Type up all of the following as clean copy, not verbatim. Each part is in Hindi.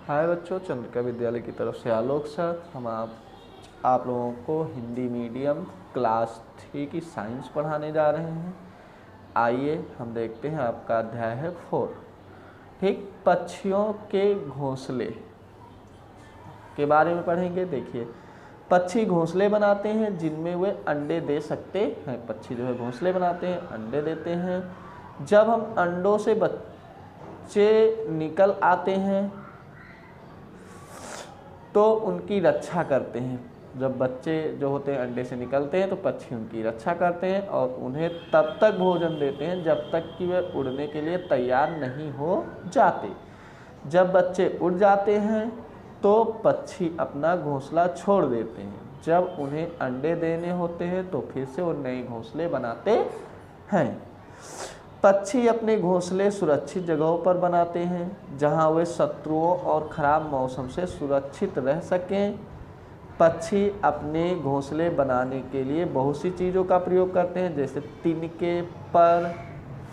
हाय बच्चों, चंद्रिका विद्यालय की तरफ से आलोक सर। हम आप लोगों को हिंदी मीडियम क्लास 3 की साइंस पढ़ाने जा रहे हैं। आइए हम देखते हैं, आपका अध्याय है 4। ठीक, पक्षियों के घोंसले के बारे में पढ़ेंगे। देखिए, पक्षी घोंसले बनाते हैं जिनमें वे अंडे दे सकते हैं। पक्षी जो है घोंसले बनाते हैं, अंडे देते हैं। जब हम अंडों से बच्चे निकल आते हैं तो उनकी रक्षा करते हैं। जब बच्चे जो होते हैं अंडे से निकलते हैं तो पक्षी उनकी रक्षा करते हैं और उन्हें तब तक भोजन देते हैं जब तक कि वे उड़ने के लिए तैयार नहीं हो जाते। जब बच्चे उड़ जाते हैं तो पक्षी अपना घोंसला छोड़ देते हैं। जब उन्हें अंडे देने होते हैं तो फिर से वो नए घोंसले बनाते हैं। पक्षी अपने घोंसले सुरक्षित जगहों पर बनाते हैं जहां वे शत्रुओं और ख़राब मौसम से सुरक्षित रह सकें। पक्षी अपने घोंसले बनाने के लिए बहुत सी चीज़ों का प्रयोग करते हैं, जैसे तिनके, पर,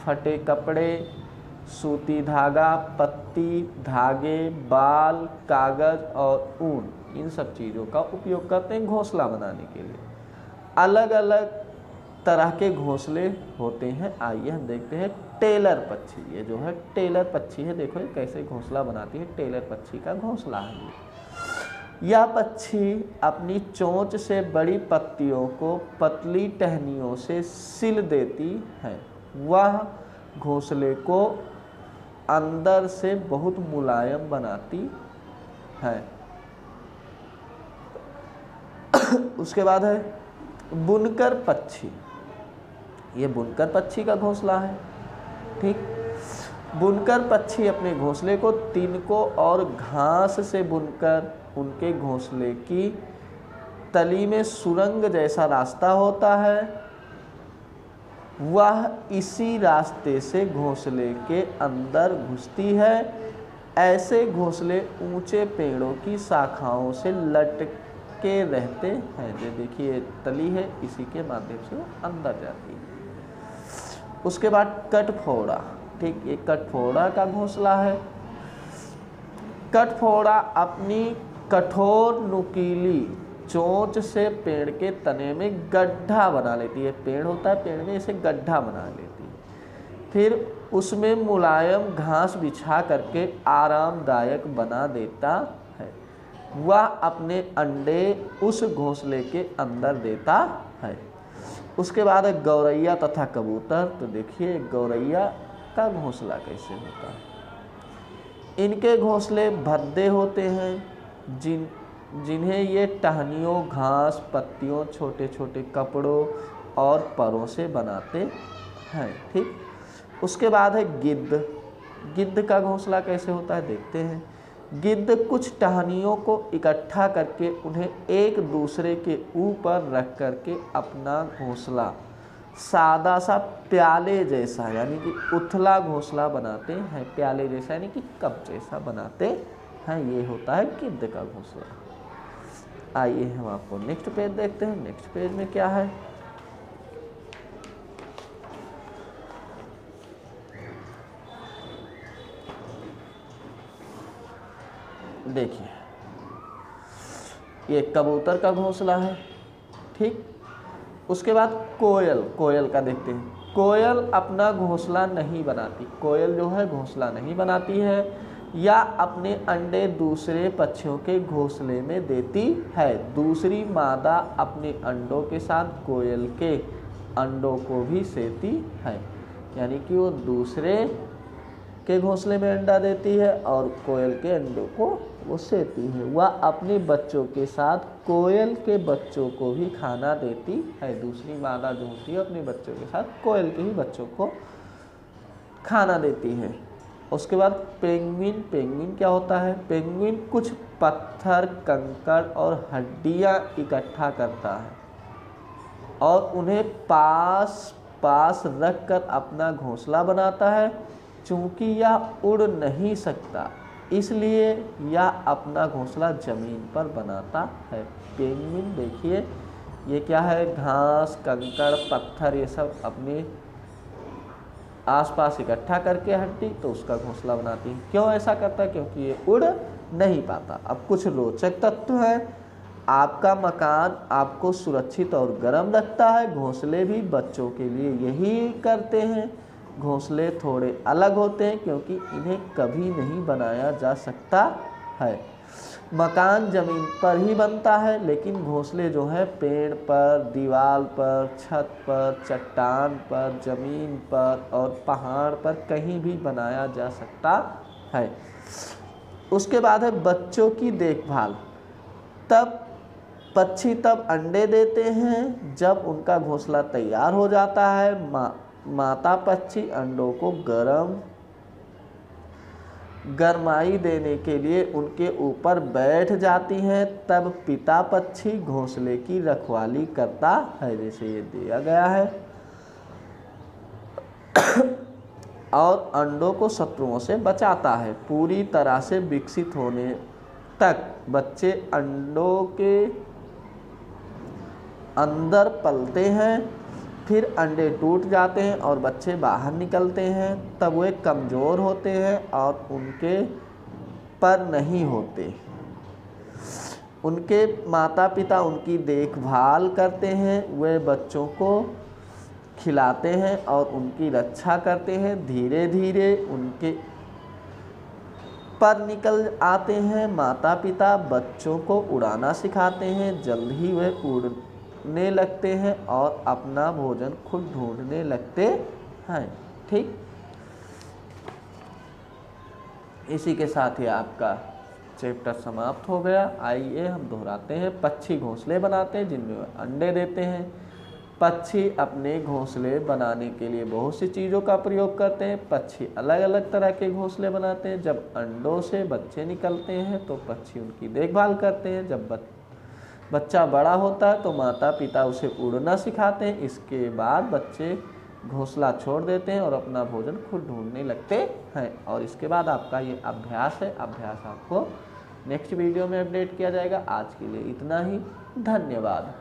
फटे कपड़े, सूती धागा, पत्ती, धागे, बाल, कागज़ और ऊन, इन सब चीज़ों का उपयोग करते हैं घोंसला बनाने के लिए। अलग अलग तरह के घोंसले होते हैं। आइए हम देखते हैं टेलर पक्षी। ये जो है टेलर पक्षी है, देखो ये कैसे घोंसला बनाती है। टेलर पक्षी का घोंसला है ये। यह पक्षी अपनी चोंच से बड़ी पत्तियों को पतली टहनियों से सिल देती है। वह घोंसले को अंदर से बहुत मुलायम बनाती है। उसके बाद है बुनकर पक्षी। ये बुनकर पक्षी का घोंसला है। ठीक, बुनकर पक्षी अपने घोंसले को तिनकों और घास से बुनकर उनके घोंसले की तली में सुरंग जैसा रास्ता होता है। वह इसी रास्ते से घोंसले के अंदर घुसती है। ऐसे घोंसले ऊंचे पेड़ों की शाखाओं से लटके रहते हैं। ये देखिए तली है, इसी के माध्यम से वो अंदर जाती है। उसके बाद कठफोड़ा। ठीक, ये कठफोड़ा का घोंसला है। कठफोड़ा अपनी कठोर नुकीली चोंच से पेड़ के तने में गड्ढा बना लेती है। पेड़ होता है, पेड़ में इसे गड्ढा बना लेती है। फिर उसमें मुलायम घास बिछा करके आरामदायक बना देता है। वह अपने अंडे उस घोंसले के अंदर देता है। उसके बाद है गौरैया तथा कबूतर। तो देखिए गौरैया का घोंसला कैसे होता है। इनके घोंसले भद्दे होते हैं जिन्हें ये टहनियों, घास, पत्तियों, छोटे छोटे कपड़ों और परों से बनाते हैं। ठीक, उसके बाद है गिद्ध। गिद्ध का घोंसला कैसे होता है देखते हैं। गिद्ध कुछ टहनियों को इकट्ठा करके उन्हें एक दूसरे के ऊपर रख करके अपना घोंसला सादा सा प्याले जैसा यानी कि उथला घोंसला बनाते हैं। प्याले जैसा यानी कि कप जैसा बनाते हैं। ये होता है गिद्ध का घोंसला। आइए हम आपको नेक्स्ट पेज देखते हैं। नेक्स्ट पेज में क्या है। देखिए, ये कबूतर का घोंसला है। ठीक, उसके बाद कोयल। कोयल का देखते हैं। कोयल अपना घोंसला नहीं बनाती। कोयल जो है घोंसला नहीं बनाती है या अपने अंडे दूसरे पक्षियों के घोंसले में देती है। दूसरी मादा अपने अंडों के साथ कोयल के अंडों को भी सेती है, यानी कि वो दूसरे के घोंसले में अंडा देती है और कोयल के अंडों को वो सेती है। वह अपने बच्चों के साथ कोयल के बच्चों को भी खाना देती है। दूसरी मादा जो होती है अपने बच्चों के साथ कोयल के ही बच्चों को खाना देती है। उसके बाद पेंगुइन। पेंगुइन क्या होता है। पेंगुइन कुछ पत्थर, कंकड़ और हड्डियां इकट्ठा करता है और उन्हें पास पास रख कर अपना घोंसला बनाता है। चूँकि यह उड़ नहीं सकता इसलिए यह अपना घोंसला ज़मीन पर बनाता है। पेंगुइन देखिए ये क्या है, घास, कंकड़, पत्थर ये सब अपने आसपास इकट्ठा करके हड्डी तो उसका घोंसला बनाती है। क्यों ऐसा करता है? क्योंकि ये उड़ नहीं पाता। अब कुछ रोचक तत्व है। आपका मकान आपको सुरक्षित और गर्म रखता है। घोंसले भी बच्चों के लिए यही करते हैं। घोंसले थोड़े अलग होते हैं क्योंकि इन्हें कभी नहीं बनाया जा सकता है। मकान जमीन पर ही बनता है, लेकिन घोंसले जो है पेड़ पर, दीवार पर, छत पर, चट्टान पर, जमीन पर और पहाड़ पर कहीं भी बनाया जा सकता है। उसके बाद है बच्चों की देखभाल। पक्षी तब अंडे देते हैं जब उनका घोंसला तैयार हो जाता है। माता पक्षी अंडों को गरमाई देने के लिए उनके ऊपर बैठ जाती हैं। तब पिता पक्षी घोंसले की रखवाली करता है, जैसे ये दिया गया है, और अंडों को शत्रुओं से बचाता है। पूरी तरह से विकसित होने तक बच्चे अंडों के अंदर पलते हैं, फिर अंडे टूट जाते हैं और बच्चे बाहर निकलते हैं। तब वे कमज़ोर होते हैं और उनके पर नहीं होते। उनके माता पिता उनकी देखभाल करते हैं। वे बच्चों को खिलाते हैं और उनकी रक्षा करते हैं। धीरे धीरे उनके पर निकल आते हैं। माता पिता बच्चों को उड़ाना सिखाते हैं। जल्द ही वे उड़ने लगते हैं और अपना भोजन खुद ढूंढने लगते हैं। ठीक, इसी के साथ ही आपका चैप्टर समाप्त हो गया। आइए हम दोहराते हैं। पक्षी घोंसले बनाते हैं जिनमें वे अंडे देते हैं। पक्षी अपने घोंसले बनाने के लिए बहुत सी चीज़ों का प्रयोग करते हैं। पक्षी अलग अलग तरह के घोंसले बनाते हैं। जब अंडों से बच्चे निकलते हैं तो पक्षी उनकी देखभाल करते हैं। जब बच्चा बड़ा होता है तो माता पिता उसे उड़ना सिखाते हैं। इसके बाद बच्चे घोंसला छोड़ देते हैं और अपना भोजन खुद ढूंढने लगते हैं। और इसके बाद आपका ये अभ्यास है, अभ्यास आपको नेक्स्ट वीडियो में अपडेट किया जाएगा। आज के लिए इतना ही, धन्यवाद।